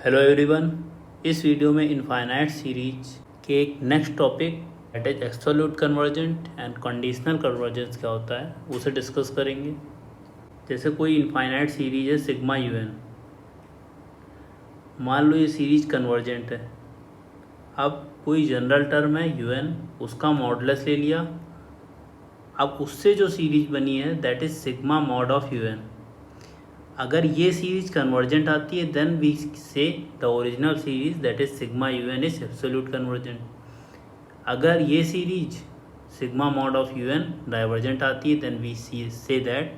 Hello everyone. इस video में infinite series के एक next topic that is absolute convergent and conditional convergence क्या होता है उसे डिस्कस करेंगे। जैसे कोई इनफाइनाइट सीरीज है सिग्मा यूएन, मान लो ये सीरीज कन्वर्जेंट है। अब कोई जनरल टर्म है यूएन, उसका मॉडुलस ले लिया। अब उससे जो सीरीज बनी है that is sigma mod of UN. अगर ये सीरीज कन्वर्जेंट आती है देन वी से the original series that is sigma u n is absolute convergent. अगर ये series sigma mod of u n divergent आती है then we say that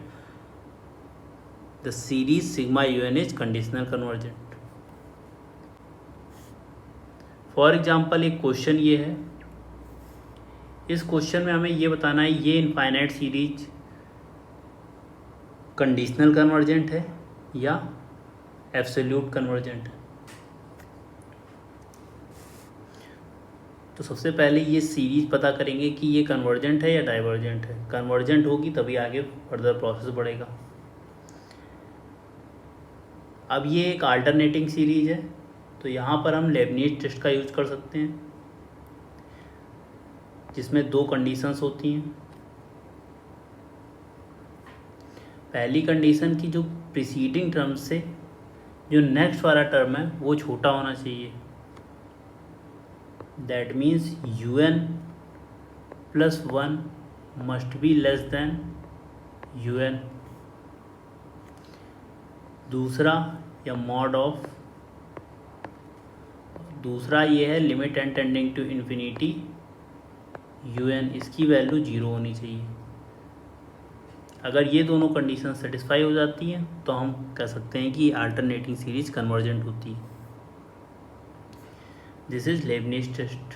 the series sigma u n is conditional convergent. For example एक question ये है, इस question में हमें ये बताना है ये इनफाइनाइट सीरीज कंडीशनल कन्वर्जेंट है या एब्सोल्यूट कन्वर्जेंट है। तो सबसे पहले ये सीरीज पता करेंगे कि ये कन्वर्जेंट है या डाइवर्जेंट है। कन्वर्जेंट होगी तभी आगे फर्दर प्रोसेस बढ़ेगा। अब ये एक अल्टरनेटिंग सीरीज है तो यहाँ पर हम लेबनीज टेस्ट का यूज कर सकते हैं जिसमें दो कंडीशंस होती हैं। पहली कंडीशन की जो प्रीसीडिंग टर्म से जो नेक्स्ट वाला टर्म है वो छोटा होना चाहिए। That means un plus 1 must be less than un। दूसरा या मॉड ऑफ दूसरा ये है limit n tending to infinity un, इसकी वैल्यू 0 होनी चाहिए। अगर ये दोनों कंडीशन सेटिस्फाई हो जाती हैं तो हम कह सकते हैं कि अल्टरनेटिंग सीरीज कन्वर्जेंट होती है। This is Leibniz test.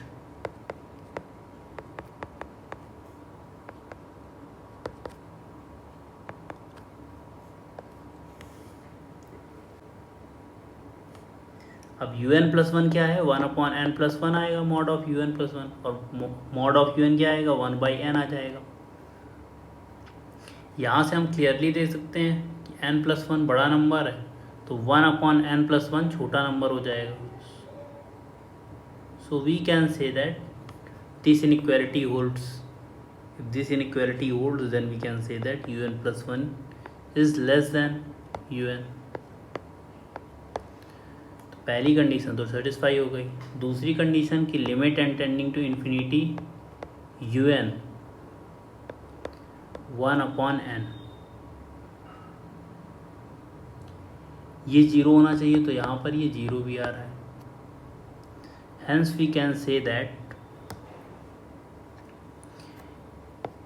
अब un प्लस 1 क्या है, 1/n प्लस 1 आएगा मॉड ऑफ un प्लस 1, और मॉड ऑफ un क्या आएगा 1/n आ जाएगा। यहाँ से हम क्लियरली देख सकते हैं कि n प्लस 1 बड़ा नंबर है तो 1/n प्लस 1 छोटा नंबर हो जाएगा। So we can say that this inequality holds. If this inequality holds then we can say that un plus 1 is less than un। तो पहली कंडीशन तो सेटिस्फाई हो गई। दूसरी कंडीशन की limit n tending to infinity un 1/n, ये 0 होना चाहिए तो यहाँ पर ये 0 भी आ रहा है। Hence we can say that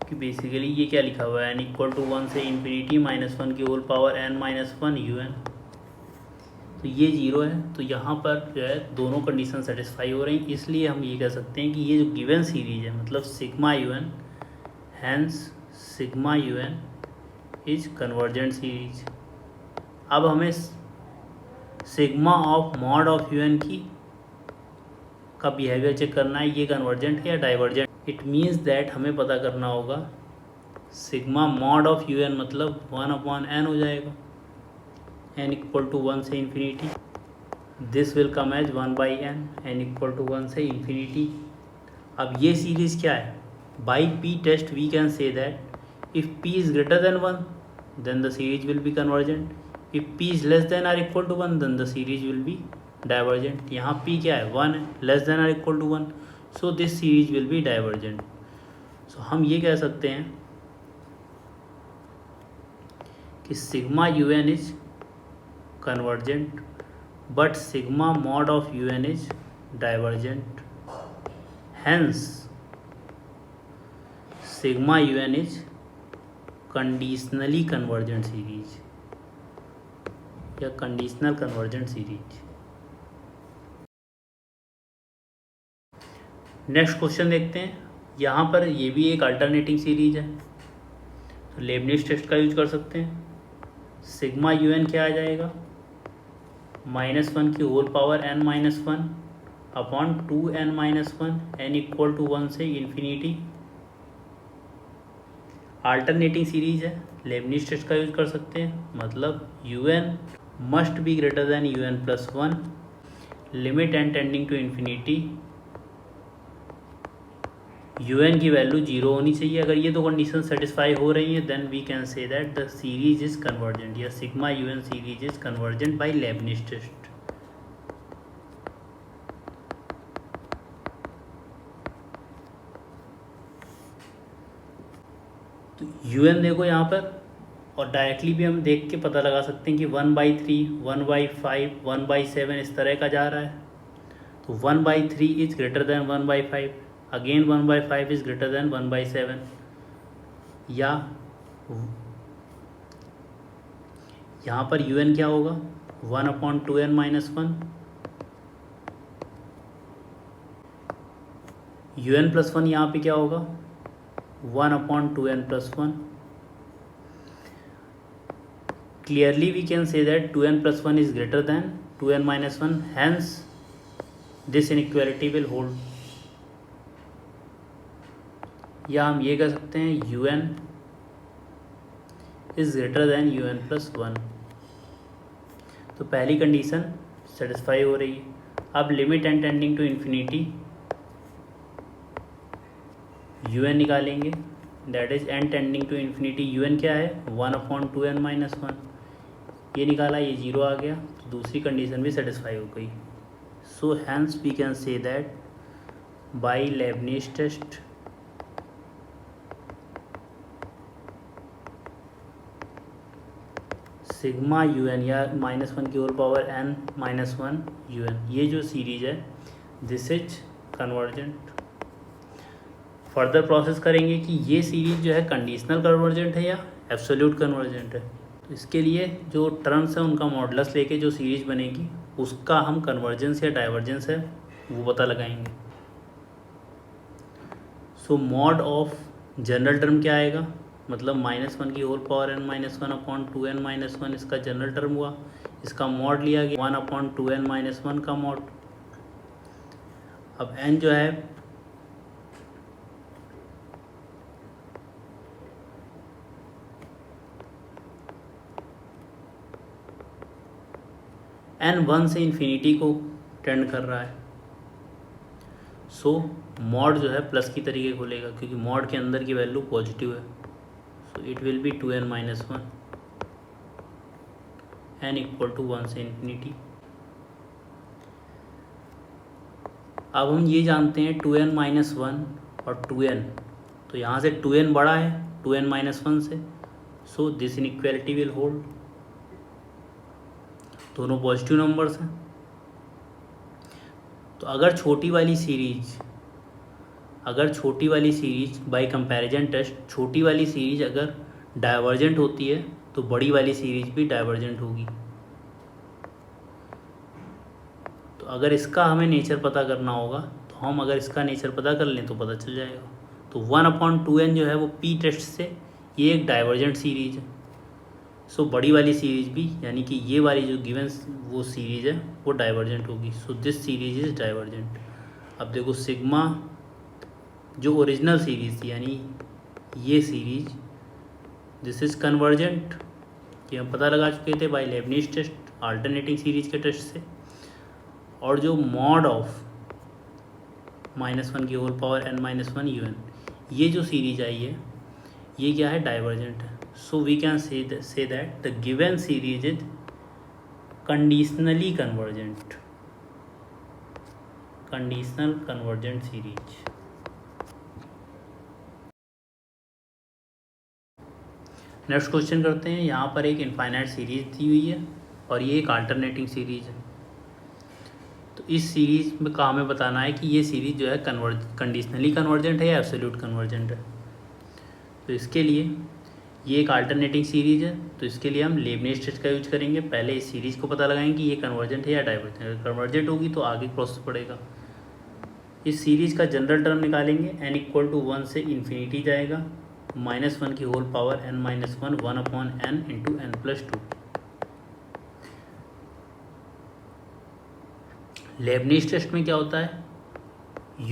कि बेसिकली ये क्या लिखा हुआ है n इक्वल टू 1 से इन्फिनिटी -1 की होल पावर n -1 un। तो ये 0 है तो यहाँ पर जो है दोनों कंडीशन सेटिस्फाई हो रही हैं, इसलिए हम ये कह सकते हैं कि ये जो गिवन सीरीज है मतलब sigma un, hence sigma un is convergent series. अब हमें sigma of mod of un का बिहेवियर चेक करना है, ये कन्वर्जेंट है या डाइवर्जेंट। इट मीन्स दैट हमें पता करना होगा सिग्मा मॉड ऑफ un मतलब 1/n हो जाएगा, n इक्वल टू 1 से infinity. This will come as 1/n, n equal to 1 से इन्फिनिटी। अब ये सीरीज क्या है, by p test we can say that if p is greater than 1 then the series will be convergent, if p is less than or equal to 1 then the series will be divergent। यहाँ p क्या है 1 है, less than or equal to 1, so this series will be divergent। so हम ये कह सकते हैं कि sigma un is convergent but sigma mod of un is divergent, hence sigma un is conditionally convergent series या conditional convergent series. Next question देखते हैं। यहाँ पर ये भी एक अल्टरनेटिंग सीरीज है तो लेबनीज टेस्ट का यूज कर सकते हैं। सिग्मा un क्या आ जाएगा -1 की whole power n -1 upon 2n -1 n equal to 1 से इन्फिनिटी। अल्टरनेटिंग सीरीज है, लेबनीज टेस्ट का यूज कर सकते हैं, मतलब un must be greater than un plus 1 limit n tending to infinity un की वैल्यू 0 होनी चाहिए। अगर ये दो कंडीशन सेटिस्फाई हो रही हैं then we can say that the series is convergent या sigma un series is convergent by Leibniz test. तो un देखो यहाँ पर, और डायरेक्टली भी हम देख के पता लगा सकते हैं कि 1/3, 1/5, 1/7 इस तरह का जा रहा है। तो 1/3 is greater then 1/5, again 1/5 is greater then 1/7, या यहाँ पर un क्या होगा 1/2n - 1, un + 1 यहाँ पे क्या होगा 1/2n + 1। Clearly we can say that 2n + 1 is greater than 2n - 1, hence this inequality will hold। या हम ये कह सकते हैं un is greater than un + 1। तो पहली कंडीशन सेटिस्फाई हो रही है। अब limit n tending to infinity un निकालेंगे, that is n tending to infinity un क्या है 1/2n - 1, ये निकाला, ये 0 आ गया, तो दूसरी कंडीशन भी सेटिस्फाई हो गई। सो hence we can say that by Leibniz test sigma un या -1 की होल पावर n - 1 un, ये जो सीरीज है this is convergent. Further process करेंगे कि ये सीरीज जो है कंडीशनल कन्वर्जेंट है या एब्सोल्यूट कन्वर्जेंट है। तो इसके लिए जो टर्म्स हैं उनका मॉडुलस लेके जो सीरीज बनेगी उसका हम कन्वर्जेंस या डाइवर्जेंस है वो पता लगाएंगे। सो मॉड ऑफ जनरल टर्म क्या आएगा, मतलब -1 की होल पावर n - 1/2n - 1 इसका जनरल टर्म हुआ, इसका मॉड लिया गया 1/2n - 1 का मॉड। अब n जो है n 1 से इन्फिनिटी को टेंड कर रहा है, सो मॉड जो है प्लस की तरीके खुलेगा क्योंकि मॉड के अंदर की वैल्यू पॉजिटिव है। So it will be 2n - 1 n = 1 से इन्फिनिटी। अब हम ये जानते हैं 2n - 1 और 2n, तो यहाँ से 2n बड़ा है 2n - 1 से, so this inequality will hold, दोनों पॉजिटिव नंबर्स हैं। तो अगर छोटी वाली सीरीज बाय कंपैरिजन टेस्ट छोटी वाली सीरीज अगर डाइवर्जेंट होती है तो बड़ी वाली सीरीज भी डाइवर्जेंट होगी। तो अगर इसका हमें नेचर पता करना होगा तो हम अगर इसका नेचर पता कर लें तो पता चल जाएगा। तो 1/2n जो है वो पी टेस्ट से ये एक डाइवर्जेंट सीरीज है। सो बड़ी वाली सीरीज भी यानी कि ये वाली जो गिवन वो सीरीज है वो डाइवर्जेंट होगी। So this series is divergent. अब देखो सिग्मा जो ओरिजिनल सीरीज थी यानी ये सीरीज दिस इज कन्वर्जेंट, ये हम पता लगा चुके थे by Leibniz test alternating series के टेस्ट से। और जो मॉड ऑफ -1 की होल पावर n - 1 un ये जो सीरीज आई है ये क्या है डाइवर्जेंट है। So we can say that the given series is conditionally convergent, conditional convergent series। Next question करते हैं। यहाँ पर एक इनफाइनाइट सीरीज दी हुई है और ये एक अल्टरनेटिंग सीरीज है। तो इस सीरीज में का हमें बताना है कि ये सीरीज जो है कंडीशनली कन्वर्जेंट है या एब्सोल्यूट कन्वर्जेंट है। तो इसके लिए ये एक अल्टरनेटिंग सीरीज है, तो इसके लिए हम लेबनिज टेस्ट का यूज करेंगे। पहले इस सीरीज़ को पता लगाएंगे कि ये कन्वर्जेंट है या डाइवर्जेंट। अगर कन्वर्जेंट होगी तो आगे प्रोसेस पड़ेगा। इस सीरीज़ का जनरल टर्म निकालेंगे, n = 1 से इन्फिनिटी जाएगा, -1 की whole power n - 1 1/n × n + 2। Leibniz test में क्या होता है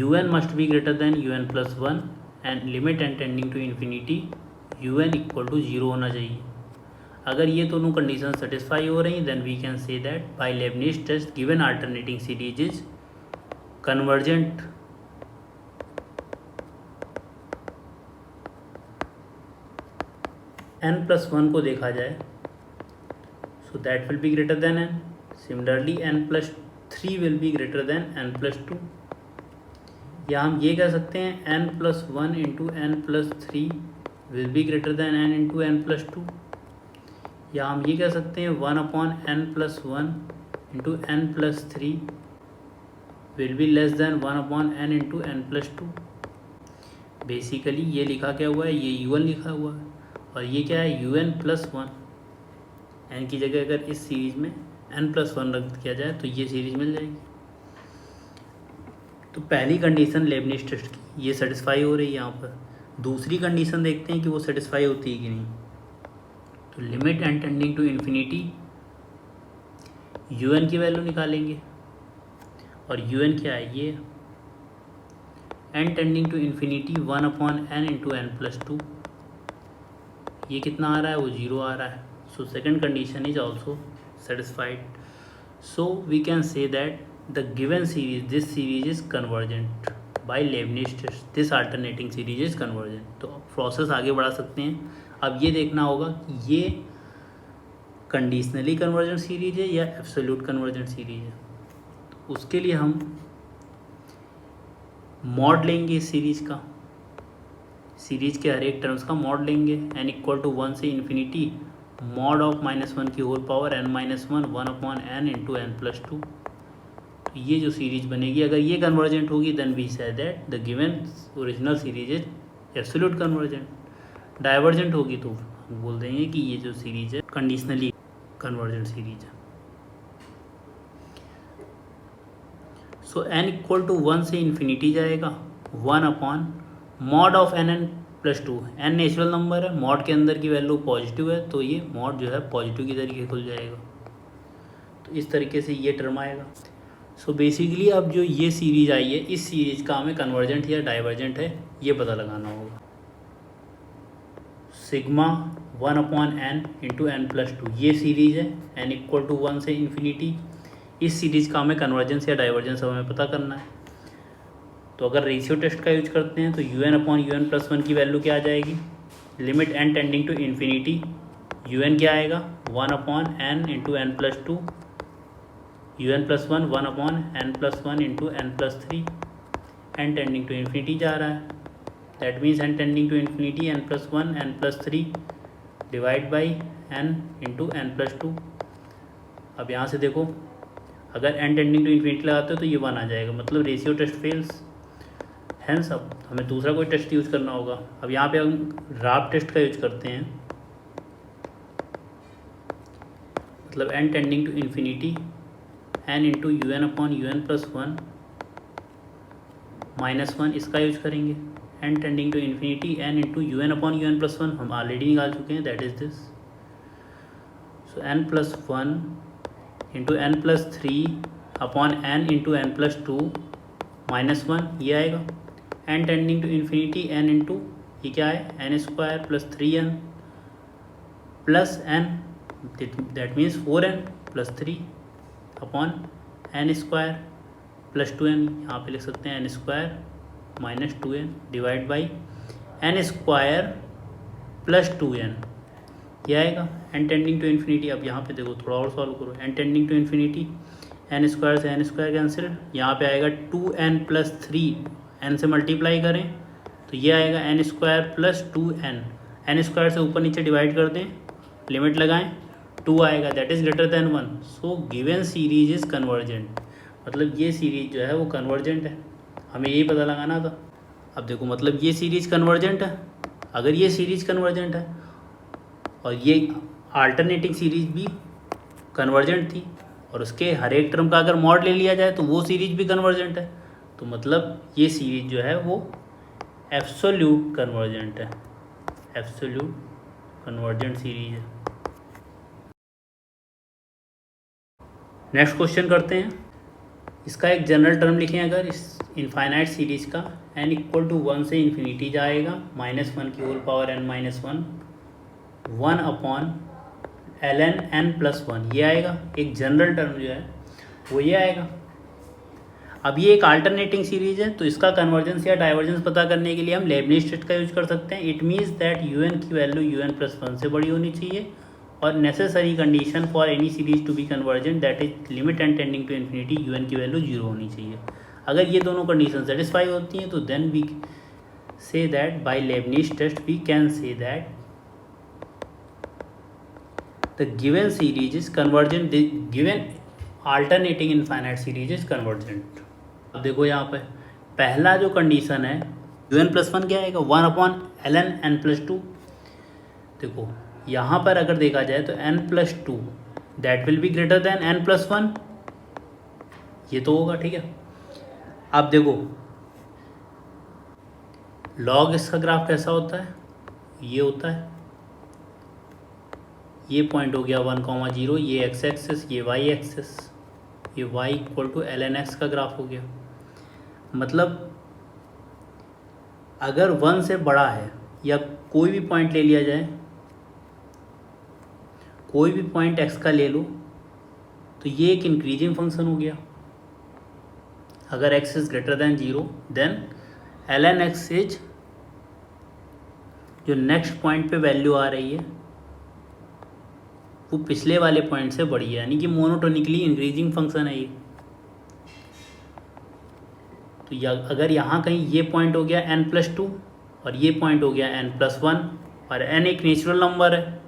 un must be greater than un + 1 and limit n tending to infinity un = 0 होना चाहिए। अगर ये दोनों कंडीशन सेटिस्फाई हो रही then we can say that by Leibniz test given alternating series is convergent. n+1 को देखा जाए so that will be greater than n, similarly n+3 will be greater than n+2, या हम ये कह सकते हैं n+1 into n+3 will be greater than n into n+2, या हम ये कह सकते हैं 1/n+1 into n+3 will be less than 1/n into n+2। Basically ये लिखा क्या हुआ है, ये un लिखा हुआ है और ये क्या है un+1। n की जगह अगर इस सीरीज में n+1 रख किया जाए तो ये सीरीज मिल जाएगी। तो पहली कंडीशन लेबनिज टेस्ट की ये सेटिस्फाई हो रही है यहाँ पर। दूसरी कंडीशन देखते हैं कि वो सेटिस्फाई होती है कि नहीं। तो limit n tending to infinity un की वैल्यू निकालेंगे और un क्या है, ये n tending to infinity 1/n into n+2, ये कितना आ रहा है, वो 0 आ रहा है। So second condition is also satisfied. So we can say that the given series this series is convergent by Leibniz test, this alternating series is convergent. तो process आगे बढ़ा सकते हैं। अब ये देखना होगा कि ये कंडीशनली कन्वर्जेंट सीरीज है या एब्सोल्यूट कन्वर्जेंट सीरीज है। तो उसके लिए हम मॉड लेंगे इस सीरीज का, सीरीज के हर एक टर्म्स का मॉड लेंगे n=1 से इन्फिनिटी मॉड ऑफ -1 की whole power n-1 1/n into n+2। तो ये जो सीरीज बनेगी अगर ये कन्वर्जेंट होगी then we say that the given original series is absolute convergent. Divergent होगी तो हम बोल देंगे कि ये जो सीरीज है कंडीशनली कन्वर्जेंट सीरीज है। सो n=1 से इन्फिनिटी जाएगा 1/मॉड of n+2। n natural number है, मॉड के अंदर की वैल्यू पॉजिटिव है तो ये मॉड जो है पॉजिटिव की तरीके खुल जाएगा। तो इस तरीके से ये टर्म आएगा। सो बेसिकली अब जो ये सीरीज आई है इस सीरीज का हमें कन्वर्जेंट या डाइवर्जेंट है ये पता लगाना होगा। सिग्मा 1/n इंटू n+2 ये सीरीज है n=1 से इन्फिनिटी। इस सीरीज का हमें कन्वर्जेंस या डाइवर्जेंस हमें पता करना है। तो अगर रेशियो टेस्ट का यूज करते हैं तो un/un+1 की वैल्यू क्या आ जाएगी, limit n tending to infinity un क्या आएगा 1/n into n+2 un+1 1/n+1 into n+3 n tending to infinity जा रहा है that means n tending to infinity n+1 n+3 divide by n into n+2। अब यहाँ से देखो अगर n टेंडिंग टू इन्फिनिटी लगाते हो तो ये 1 आ जाएगा, मतलब रेशियो टेस्ट फेल्स। हैंस अब हमें दूसरा कोई टेस्ट यूज़ करना होगा। अब यहाँ पे हम राब टेस्ट का यूज करते हैं, मतलब n tending to infinity n into un/un+1 -1 इसका यूज करेंगे। n tending to infinity n into un/un+1 हम ऑलरेडी निकाल चुके हैं that is this. So n+1 into n+3/n into n+2 -1 ये आएगा। n tending to infinity n into ये क्या है n² + 3n plus n that means 4n + 3/n² + 2n, यहाँ पे लिख सकते हैं n² - 2n divide by n² + 2n ये आएगा। n टेंडिंग टू इन्फिनिटी, अब यहाँ पे देखो थोड़ा और सॉल्व करो। n tending to infinity n² से n² कैंसिल, यहाँ पे आएगा 2n + 3 n से मल्टीप्लाई करें तो ये आएगा n² + 2n, n² से ऊपर नीचे डिवाइड कर दें, लिमिट लगाएं 2 आएगा that is greater than 1। So given series is convergent, मतलब ये सीरीज जो है वो कन्वर्जेंट है, हमें यही पता लगाना था। अब देखो मतलब ये सीरीज कन्वर्जेंट है, अगर ये सीरीज कन्वर्जेंट है और ये अल्टरनेटिंग सीरीज भी कन्वर्जेंट थी और उसके हर एक टर्म का अगर मॉड ले लिया जाए तो वो सीरीज भी कन्वर्जेंट है, तो मतलब ये सीरीज जो है वो एब्सोल्यूट कन्वर्जेंट है, एब्सोल्यूट कन्वर्जेंट सीरीज है। नेक्स्ट क्वेश्चन करते हैं। इसका एक जनरल टर्म लिखें, अगर इस इनफाइनाइट सीरीज का n=1 से इन्फिनिटी जाएगा -1 की whole power n-1 1/n ln(n+1) ये आएगा, एक जनरल टर्म जो है वो ये आएगा। अब ये एक अल्टरनेटिंग सीरीज है, तो इसका कन्वर्जेंस या डाइवर्जेंस पता करने के लिए हम लेबनिज़ टेस्ट का यूज कर सकते हैं। इट मीन्स दैट un की वैल्यू un+1 से बड़ी होनी चाहिए, और necessary condition for any series to be convergent that is limit n tending to infinity un की वैल्यू 0 होनी चाहिए। अगर ये दोनों कंडीशन सेटिस्फाई होती हैं तो then we say that by Leibniz test we can say that the given series is convergent, given alternating infinite series is convergent. अब देखो यहाँ पे पहला जो कंडीशन है un+1 क्या आएगा, 1/ln(n+2). देखो यहाँ पर अगर देखा जाए तो n+2 that will be greater then n+1, ये तो होगा, ठीक है। अब देखो लॉग इसका ग्राफ कैसा होता है, ये होता है, ये पॉइंट हो गया 1,0, ये x एक्सिस, ये y एक्सिस, ये y = ln(x) का ग्राफ हो गया। मतलब अगर 1 से बड़ा है या कोई भी पॉइंट ले लिया जाए, कोई भी पॉइंट x का ले लो, तो ये एक इंक्रीजिंग फंक्शन हो गया। अगर x is greater than 0 then ln(x) is, जो नेक्स्ट पॉइंट पे वैल्यू आ रही है वो पिछले वाले पॉइंट से बड़ी है, यानी कि मोनोटोनिकली इंक्रीजिंग फंक्शन है ये। तो अगर यहाँ कहीं ये पॉइंट हो गया n+2 और ये पॉइंट हो गया n+1, और n एक नेचुरल नंबर है,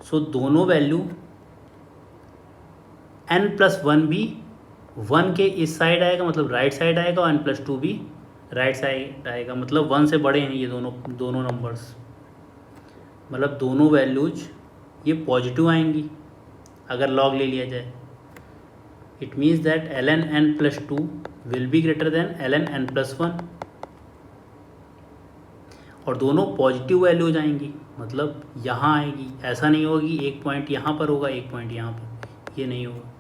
सो दोनों वैल्यू n+1 भी 1 के इस साइड आएगा, मतलब राइट साइड आएगा, और n+2 भी राइट साइड आएगा, मतलब 1 से बड़े हैं ये दोनों नंबर्स, मतलब दोनों वैल्यूज ये पॉजिटिव आएंगी अगर लॉग ले लिया जाए। It means that ln(n+2) will be greater then ln(n+1), और दोनों पॉजिटिव वैल्यूज आएंगी, मतलब यहाँ आएगी। ऐसा नहीं होगा कि एक पॉइंट यहाँ पर होगा एक पॉइंट यहाँ पर, ये नहीं होगा।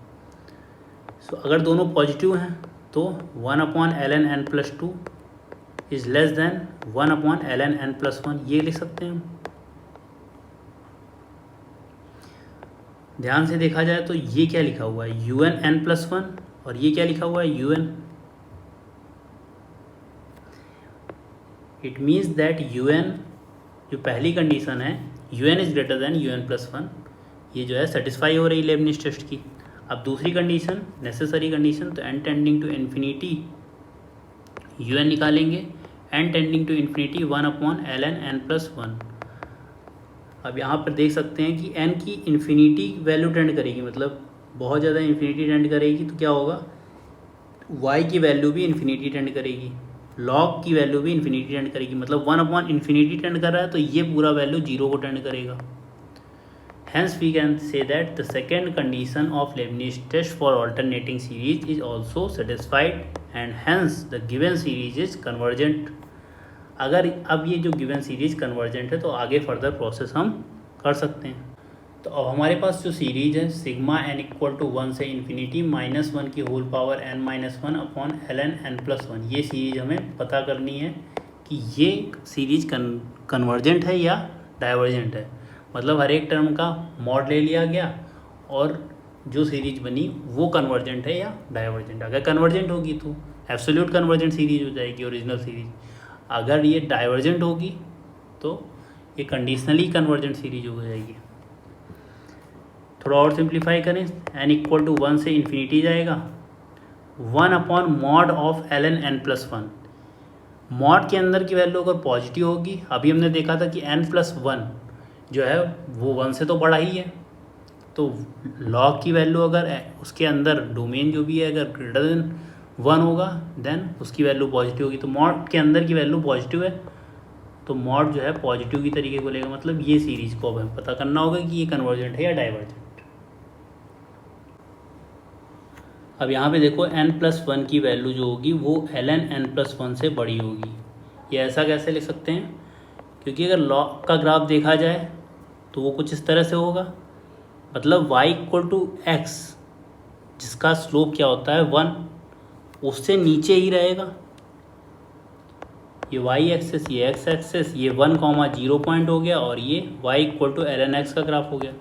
सो अगर दोनों पॉजिटिव हैं तो 1/ln(n+2) is less then 1/ln(n+1), ये लिख सकते हैं हम। ध्यान से देखा जाए तो ये क्या लिखा हुआ है, un(n+1), और ये क्या लिखा हुआ है, un। It means that un, जो पहली कंडीशन है un is greater then un+1, ये जो है सेटिस्फाई हो रही लेबनिज़ टेस्ट की। अब दूसरी कंडीशन, नेसेसरी कंडीशन, तो n tending to infinity un निकालेंगे, n tending to infinity 1/ln(n+1). अब यहाँ पर देख सकते हैं कि n की इन्फिनिटी वैल्यू टेंड करेगी, मतलब बहुत ज़्यादा इन्फिनिटी टेंड करेगी, तो क्या होगा, y की वैल्यू भी इन्फिनिटी टेंड करेगी, लॉग की वैल्यू भी इन्फिनिटी टेंड करेगी, मतलब 1/∞ टेंड कर रहा है तो ये पूरा वैल्यू 0 को टेंड करेगा। Hence we can say that the second condition of Leibniz test for alternating series is also satisfied, and hence the given series is convergent। अगर अब ये जो गिवन सीरीज कन्वर्जेंट है तो आगे फर्दर प्रोसेस हम कर सकते हैं। तो अब हमारे पास जो सीरीज है सिग्मा n = 1 से इन्फिनिटी -1 की होल पावर n-1/ln(n+1), ये सीरीज हमें पता करनी है कि ये सीरीज कन्वर्जेंट है या डाइवर्जेंट है। मतलब हर एक टर्म का मॉड ले लिया गया और जो सीरीज बनी वो कन्वर्जेंट है या डाइवर्जेंट। अगर कन्वर्जेंट होगी तो एब्सोल्यूट कन्वर्जेंट सीरीज हो जाएगी ओरिजिनल सीरीज, अगर ये डाइवर्जेंट होगी तो ये कंडीशनली कन्वर्जेंट सीरीज हो जाएगी। थोड़ा और सिंप्लीफाई करें, n = 1 से इन्फिनिटी जाएगा 1/mod ऑफ ln(n+1). मॉड के अंदर की वैल्यू अगर पॉजिटिव होगी, अभी हमने देखा था कि n+1 जो है वो 1 से तो बड़ा ही है, तो लॉग की वैल्यू अगर उसके अंदर डोमेन जो भी है अगर ग्रेटर देन 1 होगा देन उसकी वैल्यू पॉजिटिव होगी। तो मॉड के अंदर की वैल्यू पॉजिटिव है तो मॉड जो है पॉजिटिव की तरीके को लेगा, मतलब ये सीरीज को अब हमें पता करना होगा कि ये कन्वर्जेंट है या डाइवर्जेंट। अब यहाँ पे देखो n+1 की वैल्यू जो होगी वो ln(n+1) से बड़ी होगी। ये ऐसा कैसे लिख सकते हैं, क्योंकि अगर लॉग का ग्राफ देखा जाए तो वो कुछ इस तरह से होगा, मतलब y = x जिसका स्लोप क्या होता है 1, उससे नीचे ही रहेगा। ये वाई एक्सेस, ये एक्स एक्सेस, ये 1, 0 पॉइंट हो गया और ये y equal to ln x का ग्राफ हो गया।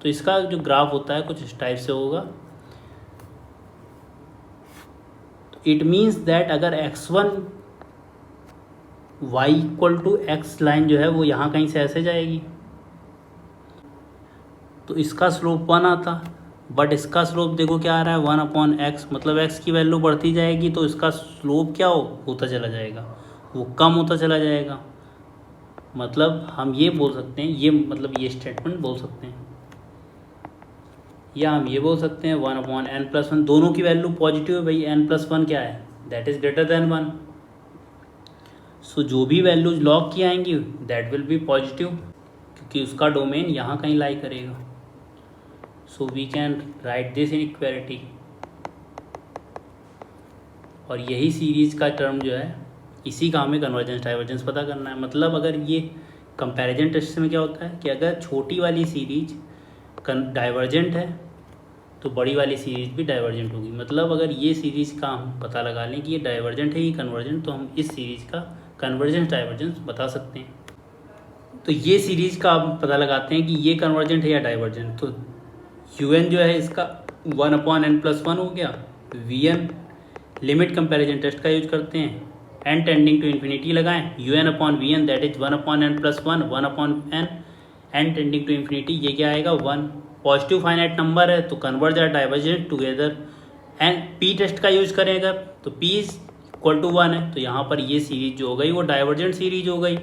तो इसका जो ग्राफ होता है कुछ इस टाइप से होगा। इट मीन्स दैट अगर x1 y equal to x line जो है वो यहाँ कहीं से ऐसे जाएगी तो इसका स्लोप 1 आता, बट इसका स्लोप देखो क्या आ रहा है 1/x, मतलब x की वैल्यू बढ़ती जाएगी तो इसका स्लोप क्या होता चला जाएगा, वो कम होता चला जाएगा। मतलब हम ये बोल सकते हैं, ये मतलब ये स्टेटमेंट बोल सकते हैं, या हम ये बोल सकते हैं 1/n+1, दोनों की वैल्यू पॉजिटिव है भाई, n+1 क्या है, दैट इज ग्रेटर देन 1। सो जो भी वैल्यूज लॉग की आएंगी दैट विल बी पॉजिटिव, क्योंकि उसका डोमेन यहाँ कहीं लाई करेगा। So we can write this inequality, और यही सीरीज़ का टर्म जो है, इसी का हमें कन्वर्जेंस डाइवर्जेंस पता करना है। मतलब अगर ये कंपैरिजन टेस्ट में क्या होता है कि अगर छोटी वाली सीरीज डाइवर्जेंट है तो बड़ी वाली सीरीज भी डाइवर्जेंट होगी। मतलब अगर ये सीरीज़ का हम पता लगा लें कि ये डाइवर्जेंट है, ये कन्वर्जेंट, तो हम इस सीरीज़ का कन्वर्जेंस डाइवर्जेंस बता सकते हैं। तो ये सीरीज़ का हम पता लगाते हैं कि ये कन्वर्जेंट है या डाइवर्जेंट। तो un जो है इसका 1/n+1 हो गया। vn लिमिट कंपैरिजन टेस्ट का यूज करते हैं, n टेंडिंग टू इन्फिनिटी लगाएं, un/vn that is 1/n+1 1/n, n tending to infinity ये क्या आएगा 1। पॉजिटिव फाइनाइट नंबर है तो converge or divergent together. And P test का यूज करें अगर तो p इक्वल टू 1 है, तो यहाँ पर ये सीरीज जो हो गई वो डाइवर्जेंट सीरीज हो गई।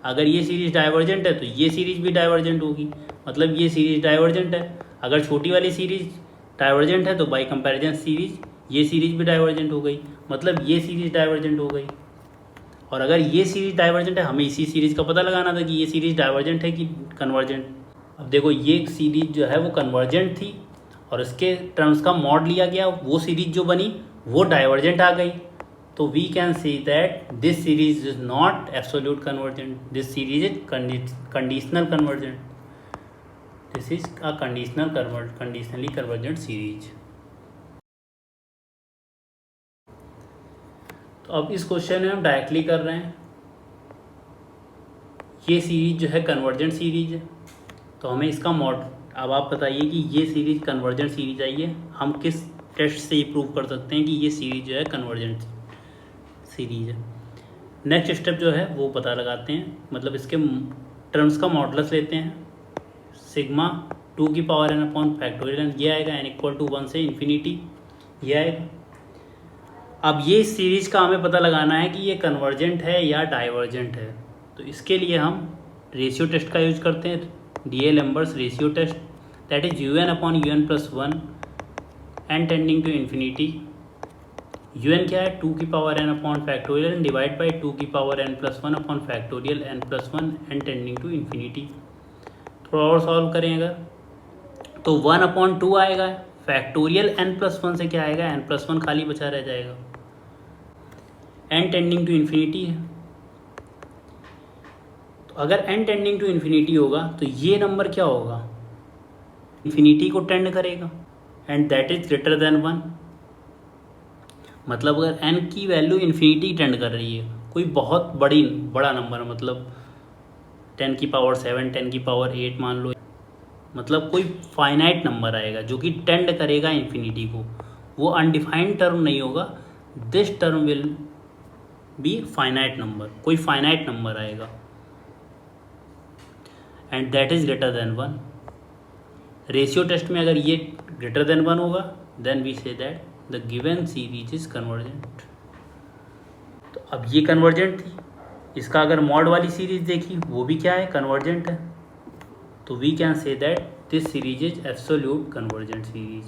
अगर ये सीरीज डाइवर्जेंट है तो ये सीरीज भी डाइवर्जेंट होगी, मतलब ये सीरीज डाइवर्जेंट है। अगर छोटी वाली सीरीज डाइवर्जेंट है तो बाई कंपैरिजन सीरीज ये सीरीज भी डाइवर्जेंट हो गई, मतलब ये सीरीज डाइवर्जेंट हो गई। और अगर ये सीरीज डाइवर्जेंट है, हमें इसी सीरीज का पता लगाना था कि ये सीरीज डाइवर्जेंट है कि कन्वर्जेंट। अब देखो ये सीरीज जो है वो कन्वर्जेंट थी और इसके टर्म्स का मॉड लिया गया, वो सीरीज जो बनी वो डाइवर्जेंट आ गई। तो we can see that this series is not absolute convergent, this series is conditional convergent, this is a conditionally convergent series. तो अब इस क्वेश्चन में हम डायरेक्टली कर रहे हैं, ये सीरीज जो है कन्वर्जेंट सीरीज है, तो हमें इसका मॉड, अब आप बताइए कि ये सीरीज कन्वर्जेंट सीरीज आई है, हम किस टेस्ट से ये प्रूव कर सकते हैं कि ये सीरीज जो है कन्वर्जेंट सीरीज है। नेक्स्ट स्टेप जो है वो पता लगाते हैं, मतलब इसके टर्म्स का मॉडुलस लेते हैं, सिग्मा 2n/(n) ये आएगा n इक्वल टू 1 से इन्फिनिटी ये आएगा। अब ये सीरीज का हमें पता लगाना है कि ये कन्वर्जेंट है या डाइवर्जेंट है, तो इसके लिए हम रेशियो टेस्ट का यूज करते हैं, D'Alembert's ratio test, that is un/un+1 n tending to infinity. un क्या है 2n/(n) divide by 2n+1 n+1 n tending to infinity. थोड़ा और सॉल्व करें अगर तो 1/2 आएगा, फैक्टोरियल n+1 से क्या आएगा n+1 खाली बचा रह जाएगा, n टेंडिंग टू इन्फिनिटी है। तो अगर n टेंडिंग टू इन्फिनिटी होगा तो ये नंबर क्या होगा, इन्फिनिटी को टेंड करेगा and that is greater than 1। मतलब अगर n की वैल्यू इन्फिनिटी टेंड कर रही है, कोई बहुत बड़ा नंबर, मतलब 10⁷, 10⁸ मान लो, मतलब कोई फाइनाइट नंबर आएगा जो कि टेंड करेगा इन्फिनिटी को, वो अनडिफाइंड टर्म नहीं होगा, this term will be finite number, कोई फाइनाइट नंबर आएगा and that is greater than 1। Ratio test में अगर ये ग्रेटर देन 1 होगा then we say that the given series is convergent. तो अब ये कन्वर्जेंट थी, इसका अगर मॉड वाली सीरीज देखी वो भी क्या है कन्वर्जेंट है, तो we can say that this series is absolute convergent series.